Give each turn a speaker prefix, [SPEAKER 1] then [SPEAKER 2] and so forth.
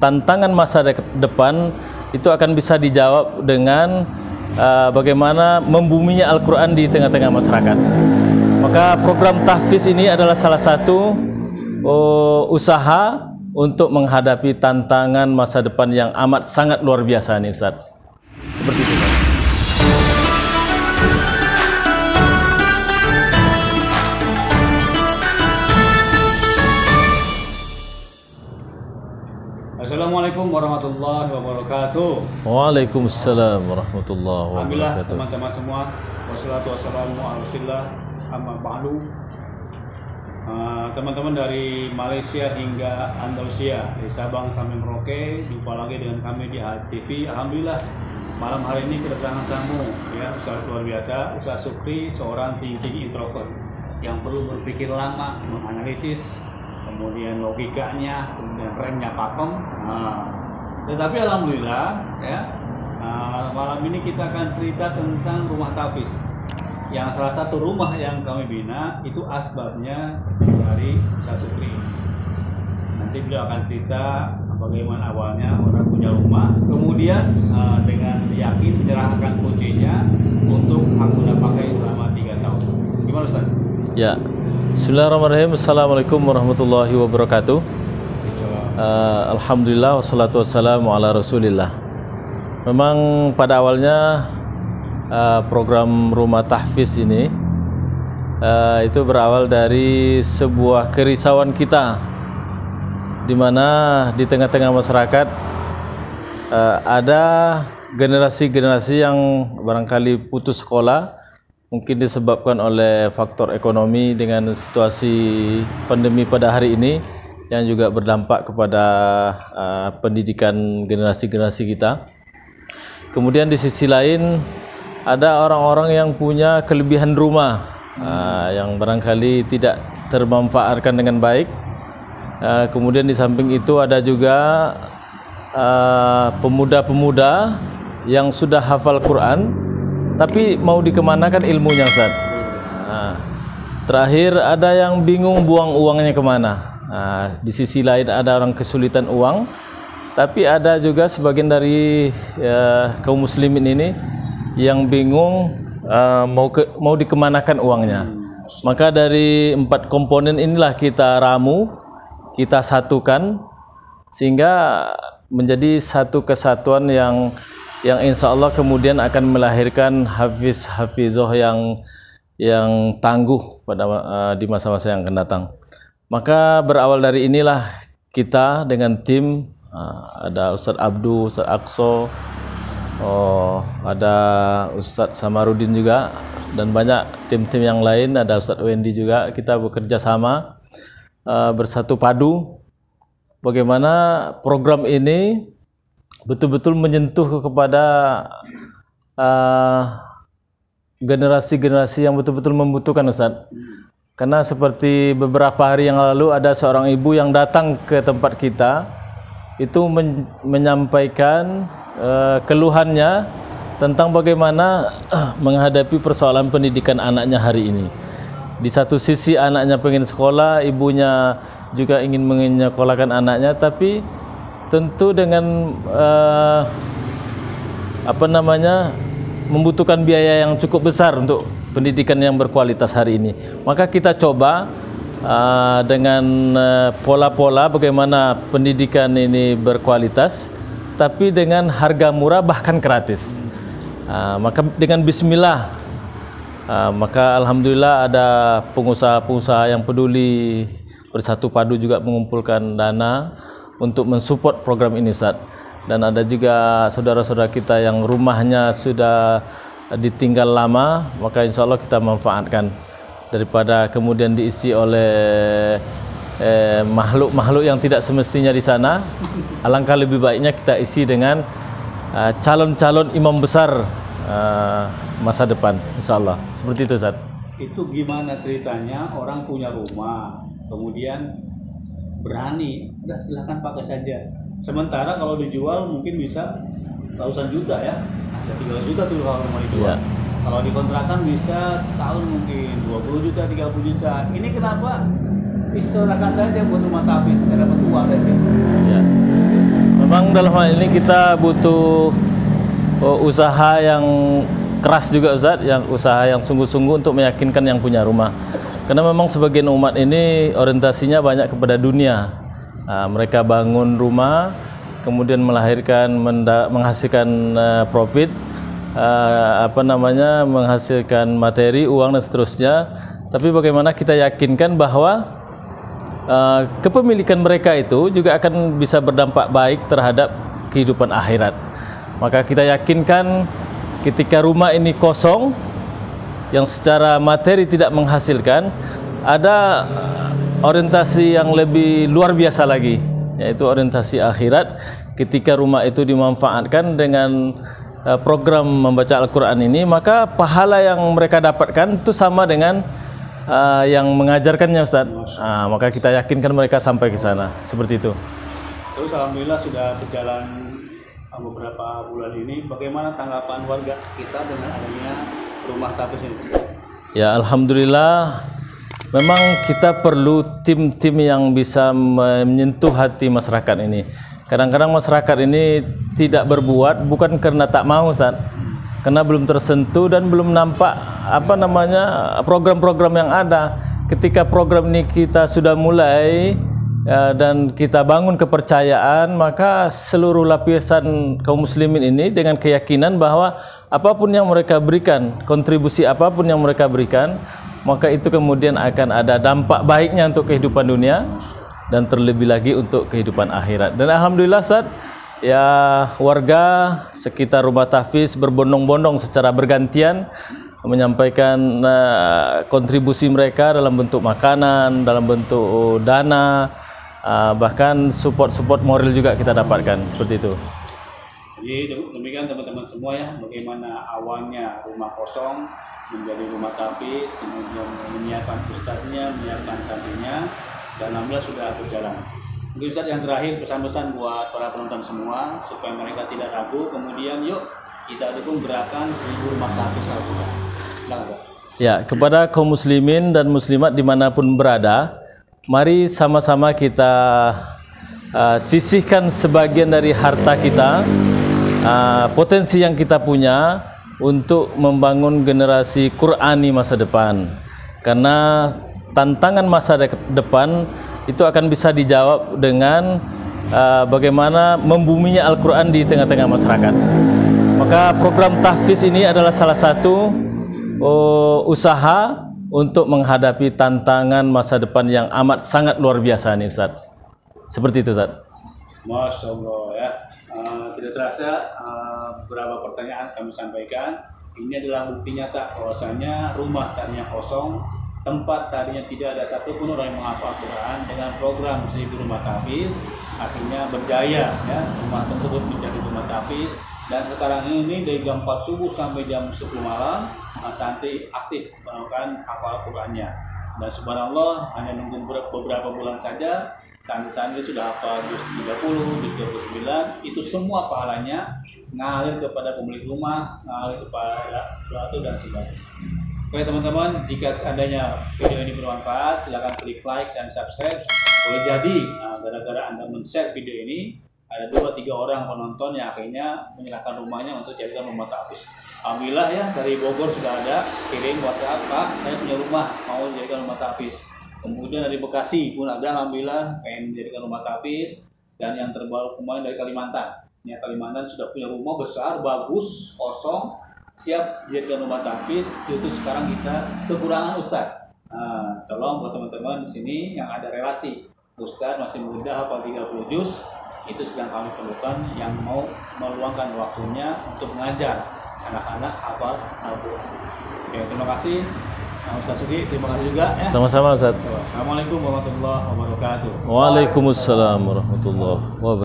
[SPEAKER 1] tantangan masa depan itu akan bisa dijawab dengan bagaimana membuminya Al-Quran di tengah-tengah masyarakat. Maka program tahfiz ini adalah salah satu usaha untuk menghadapi tantangan masa depan yang amat sangat luar biasa nih Ustaz. Seperti itu Ustaz.
[SPEAKER 2] Assalamualaikum warahmatullahi wabarakatuh.
[SPEAKER 1] Waalaikumsalam warahmatullahi wabarakatuh.
[SPEAKER 2] Alhamdulillah teman-teman semua. Wassalatu wassalamu ala rasulillah amma ba'du. Teman-teman dari Malaysia hingga Andalusia, dari Sabang sampai Merauke, jumpa lagi dengan kami di HTV. Alhamdulillah malam hari ini kedatangan tamu ya, Ustaz luar biasa, Ustaz Sukri, seorang thinking introvert yang perlu berpikir lama, menganalisis, kemudian logikanya, kemudian remnya pakem. Tetapi alhamdulillah ya, malam ini kita akan cerita tentang rumah tahfiz. Yang salah satu rumah yang kami bina itu asbabnya dari Ustaz Sukri. Nanti beliau akan cerita bagaimana awalnya orang punya rumah, kemudian dengan yakin menyerahkan kuncinya untuk Hakuna pakai selama 3 tahun. Gimana Ustaz?
[SPEAKER 1] Ya. Bismillahirrahmanirrahim. Assalamualaikum warahmatullahi wabarakatuh. Alhamdulillah wassalatu wassalamu ala rasulillah. Memang pada awalnya program rumah tahfiz ini itu berawal dari sebuah kerisauan kita, di mana di tengah-tengah masyarakat ada generasi-generasi yang barangkali putus sekolah, mungkin disebabkan oleh faktor ekonomi dengan situasi pandemi pada hari ini yang juga berdampak kepada pendidikan generasi-generasi kita. Kemudian di sisi lain ada orang-orang yang punya kelebihan rumah yang barangkali tidak termanfaatkan dengan baik. Kemudian di samping itu ada juga pemuda-pemuda yang sudah hafal Quran tapi mau dikemanakan ilmunya Ustaz. Terakhir ada yang bingung buang uangnya kemana. Di sisi lain ada orang kesulitan uang, tapi ada juga sebagian dari kaum muslimin ini yang bingung mau dikemanakan uangnya. Maka dari 4 komponen inilah kita ramu, kita satukan sehingga menjadi satu kesatuan yang insya Allah kemudian akan melahirkan hafiz-hafizoh yang tangguh pada di masa-masa yang akan datang. Maka berawal dari inilah kita dengan tim, ada Ustadz Abdu, Ustadz Aqso, ada Ustadz Samarudin juga, dan banyak tim-tim yang lain, ada Ustadz Wendy juga. Kita bekerja sama bersatu padu bagaimana program ini betul-betul menyentuh kepada generasi-generasi yang betul-betul membutuhkan Ustadz. Karena seperti beberapa hari yang lalu ada seorang ibu yang datang ke tempat kita, itu menyampaikan keluhannya tentang bagaimana menghadapi persoalan pendidikan anaknya hari ini. Di satu sisi anaknya pengen sekolah, ibunya juga ingin menyekolahkan anaknya, tapi tentu dengan membutuhkan biaya yang cukup besar untuk pendidikan yang berkualitas hari ini. Maka kita coba dengan pola-pola bagaimana pendidikan ini berkualitas, tapi dengan harga murah bahkan gratis. Maka dengan bismillah, maka alhamdulillah ada pengusaha-pengusaha yang peduli bersatu padu juga mengumpulkan dana untuk mensupport program ini Ustaz. Dan ada juga saudara-saudara kita yang rumahnya sudah ditinggal lama, maka insya Allah kita manfaatkan daripada kemudian diisi oleh makhluk-makhluk yang tidak semestinya di sana. Alangkah lebih baiknya kita isi dengan calon-calon imam besar masa depan, insya Allah. Seperti itu Ustaz.
[SPEAKER 2] Itu gimana ceritanya orang punya rumah, kemudian berani, udah silahkan pakai saja. Sementara kalau dijual mungkin bisa ratusan juta ya, ada 3 juta tuh kalau rumah dijual. Ya. Kalau dikontrakan bisa setahun mungkin 20 juta, 30 juta. Ini kenapa? Istilahkan saja buat rumah tahfiz, nggak dapat uang dari situ. Ya.
[SPEAKER 1] memang dalam hal ini kita butuh usaha yang keras juga Ustaz, yang usaha yang sungguh-sungguh untuk meyakinkan yang punya rumah. Karena memang sebagian umat ini orientasinya banyak kepada dunia. Mereka bangun rumah, kemudian melahirkan, menghasilkan profit, menghasilkan materi, uang dan seterusnya. Tapi bagaimana kita yakinkan bahwa kepemilikan mereka itu juga akan bisa berdampak baik terhadap kehidupan akhirat. Maka kita yakinkan ketika rumah ini kosong, yang secara materi tidak menghasilkan, ada orientasi yang lebih luar biasa lagi, yaitu orientasi akhirat. Ketika rumah itu dimanfaatkan dengan program membaca Al-Quran ini, maka pahala yang mereka dapatkan itu sama dengan yang mengajarkannya Ustaz. Maka kita yakinkan mereka sampai ke sana, seperti itu.
[SPEAKER 2] Terus alhamdulillah sudah berjalan beberapa bulan ini. Bagaimana tanggapan warga sekitar dengan adanya rumah tapis ini?
[SPEAKER 1] Ya, alhamdulillah. Memang kita perlu tim-tim yang bisa menyentuh hati masyarakat ini. Kadang-kadang masyarakat ini tidak berbuat bukan karena tak mau, Ustaz. Karena belum tersentuh dan belum nampak program-program yang ada. Ketika program ini kita sudah mulai dan kita bangun kepercayaan, maka seluruh lapisan kaum muslimin ini dengan keyakinan bahwa apapun yang mereka berikan, kontribusi apapun yang mereka berikan, maka itu kemudian akan ada dampak baiknya untuk kehidupan dunia dan terlebih lagi untuk kehidupan akhirat. Dan alhamdulillah Ustaz, ya warga sekitar rumah tahfiz berbondong-bondong secara bergantian menyampaikan kontribusi mereka dalam bentuk makanan, dalam bentuk dana, bahkan support moral juga kita dapatkan, seperti itu.
[SPEAKER 2] Jadi demikian teman-teman semua ya, bagaimana awalnya rumah kosong menjadi rumah tahfiz, kemudian menyiapkan ustadznya, menyiapkan santrinya, dan alhamdulillah sudah berjalan. Mungkin Ustaz yang terakhir pesan-pesan buat para penonton semua supaya mereka tidak ragu, kemudian yuk kita dukung gerakan 1000 rumah tahfiz Al-Quran.
[SPEAKER 1] Ya, kepada kaum muslimin dan muslimat dimanapun berada, mari sama-sama kita sisihkan sebagian dari harta kita, potensi yang kita punya untuk membangun generasi Qur'ani masa depan. Karena tantangan masa depan itu akan bisa dijawab dengan bagaimana membuminya Al-Quran di tengah-tengah masyarakat. Maka program tahfiz ini adalah salah satu usaha untuk menghadapi tantangan masa depan yang amat sangat luar biasa nih Ustaz. Seperti itu Ustaz.
[SPEAKER 2] Masya Allah ya. Tidak terasa beberapa pertanyaan kami sampaikan. Ini adalah bukti nyata bahwasanya rumah tadinya kosong, tempat tadinya tidak ada satupun orang yang menghafal Al-Quran, dengan program 1000 rumah tahfiz akhirnya berjaya ya, rumah tersebut menjadi rumah tahfiz. Dan sekarang ini dari jam 4 subuh sampai jam 10 malam santri aktif melakukan hafal Al-Qurannya. Dan subhanallah hanya nunggu beberapa bulan saja santri-santri sudah hafal juz 30, juz 29. Itu semua pahalanya ngalir kepada pemilik rumah, ngalir kepada suatu dan sebagainya. Oke teman-teman, jika seandainya video ini bermanfaat, silakan klik like dan subscribe. Boleh jadi gara-gara Anda men-share video ini, ada 2-3 orang penonton yang akhirnya menyerahkan rumahnya untuk jadikan rumah tahfiz. Alhamdulillah ya, dari Bogor sudah ada kirim WhatsApp, Pak, saya punya rumah mau jadikan rumah tahfiz. Kemudian dari Bekasi pun ada, alhamdulillah pengen menjadikan rumah tahfiz. Dan yang terbaru kemarin dari Kalimantan. Ya, Kalimantan sudah punya rumah besar, bagus, kosong, siap dijadikan rumah tahfiz. Itu sekarang kita kekurangan ustadz. Tolong buat teman-teman di sini yang ada relasi ustadz masih muda hafal 30 juz, itu sedang kami perlukan yang mau meluangkan waktunya untuk mengajar anak-anak hafal Al-Quran. Oke, terima kasih Ustaz Sugi, terima kasih juga ya.
[SPEAKER 1] Sama-sama Ustaz.
[SPEAKER 2] Assalamualaikum warahmatullahi wabarakatuh.
[SPEAKER 1] Waalaikumsalam warahmatullahi wabarakatuh.